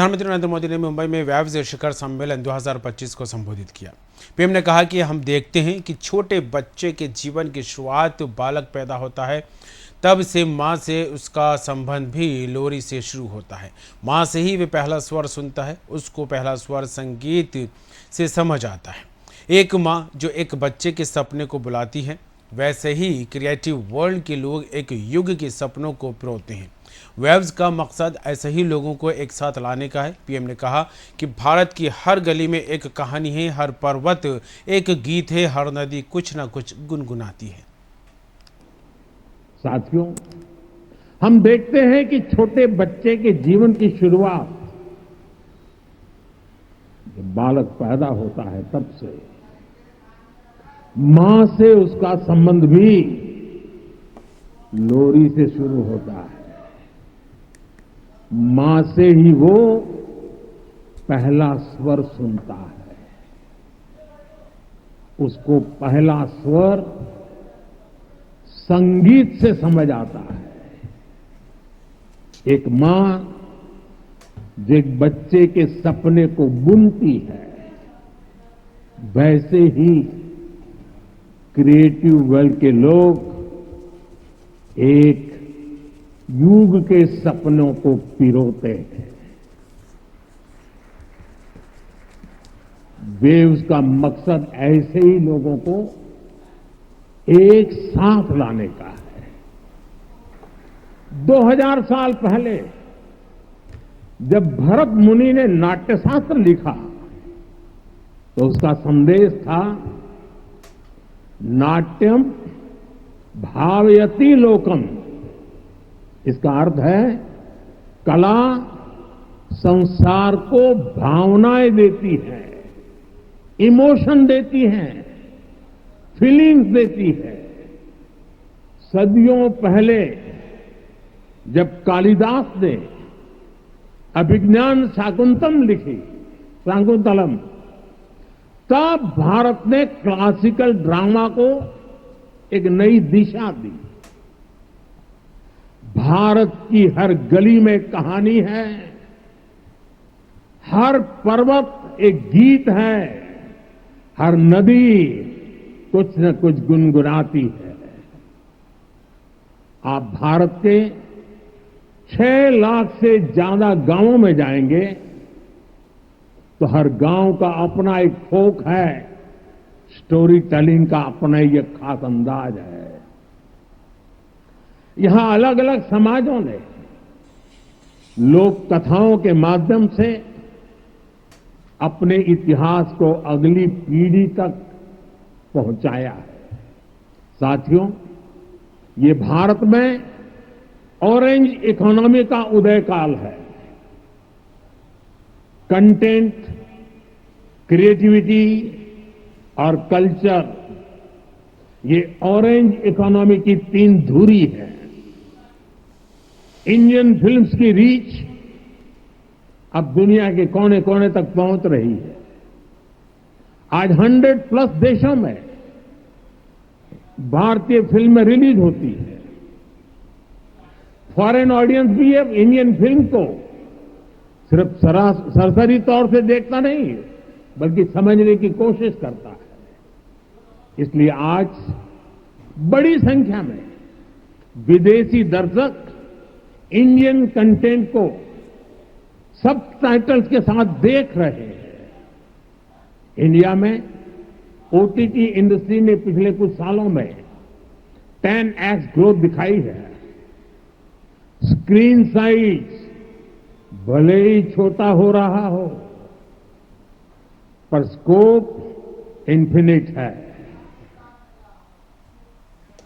प्रधानमंत्री नरेंद्र मोदी ने मुंबई में वेव्स शिखर सम्मेलन 2025 को संबोधित किया। पीएम ने कहा कि हम देखते हैं कि छोटे बच्चे के जीवन की शुरुआत बालक पैदा होता है, तब से माँ से उसका संबंध भी लोरी से शुरू होता है। माँ से ही वे पहला स्वर सुनता है, उसको पहला स्वर संगीत से समझ आता है। एक माँ जो एक बच्चे के सपने को बुलाती है, वैसे ही क्रिएटिव वर्ल्ड के लोग एक युग के सपनों को पिरोते हैं। वेव्स का मकसद ऐसे ही लोगों को एक साथ लाने का है। पीएम ने कहा कि भारत की हर गली में एक कहानी है, हर पर्वत एक गीत है, हर नदी कुछ ना कुछ गुनगुनाती है। साथियों, हम देखते हैं कि छोटे बच्चे के जीवन की शुरुआत जब बालक पैदा होता है तब से मां से उसका संबंध भी लोरी से शुरू होता है। मां से ही वो पहला स्वर सुनता है, उसको पहला स्वर संगीत से समझ आता है। एक मां जो एक बच्चे के सपने को बुनती है, वैसे ही क्रिएटिव वर्ल्ड के लोग एक युग के सपनों को पिरोते हैं। वेव्स का मकसद ऐसे ही लोगों को एक साथ लाने का है। 2000 साल पहले जब भरत मुनि ने नाट्यशास्त्र लिखा तो उसका संदेश था, नाट्यम भावयति लोकम। इसका अर्थ है कला संसार को भावनाएं देती है, इमोशन देती है, फीलिंग्स देती है। सदियों पहले जब कालिदास ने अभिज्ञान शाकुंतलम लिखी, शाकुंतलम, तब भारत ने क्लासिकल ड्रामा को एक नई दिशा दी। भारत की हर गली में कहानी है, हर पर्वत एक गीत है, हर नदी कुछ न कुछ गुनगुनाती है। आप भारत के 6 लाख से ज्यादा गांवों में जाएंगे तो हर गांव का अपना एक फोक है, स्टोरी टेलिंग का अपना ही एक खास अंदाज है। यहां अलग अलग समाजों ने लोक कथाओं के माध्यम से अपने इतिहास को अगली पीढ़ी तक पहुंचाया है। साथियों, ये भारत में ऑरेंज इकोनॉमी का उदय काल है। कंटेंट, क्रिएटिविटी और कल्चर, ये ऑरेंज इकोनॉमी की 3 धुरी है। इंडियन फिल्म्स की रीच अब दुनिया के कोने कोने तक पहुंच रही है। आज 100+ देशों में भारतीय फिल्में रिलीज होती है। फॉरेन ऑडियंस भी अब इंडियन फिल्म को सिर्फ सरसरी तौर से देखता नहीं, बल्कि समझने की कोशिश करता है। इसलिए आज बड़ी संख्या में विदेशी दर्शक इंडियन कंटेंट को सबटाइटल्स के साथ देख रहे हैं। इंडिया में ओटीटी इंडस्ट्री ने पिछले कुछ सालों में 10x ग्रोथ दिखाई है। स्क्रीन साइज भले ही छोटा हो रहा हो, पर स्कोप इन्फिनिट है।